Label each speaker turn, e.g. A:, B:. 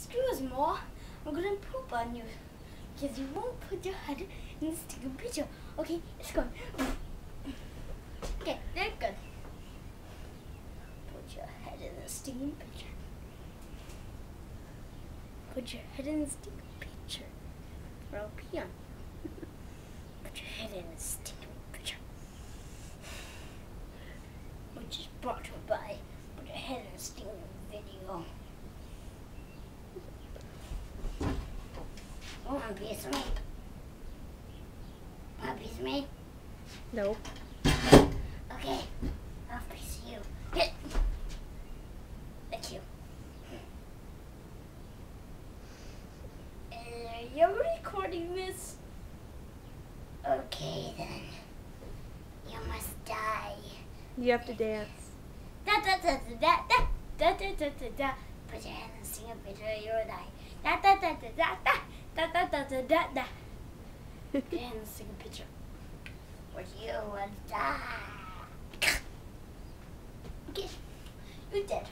A: excuse more, I'm gonna poop on you. Because you won't put your head in the sticky pitcher. Okay, it's going. Okay, very good. Put your head in the stinking pitcher. Put your head in the stinking pitcher. Or I'll pee on you. Put your head in the stinking pitcher. Which is brought to you by Put Your Head in the Stinking Video. Want a piece of me? Want a piece of me?
B: No.
A: Okay, I'll piece of you. Hit. Thank you. Are you recording this? Okay then. You must die.
B: You have to dance.
A: Da da da da da da da da da da da. Put your hand in the stinking pitcher, you'll die. Da da da da da da. Da da da da da da. Put your hand in the stinking pitcher, or you will die. Okay, you're dead.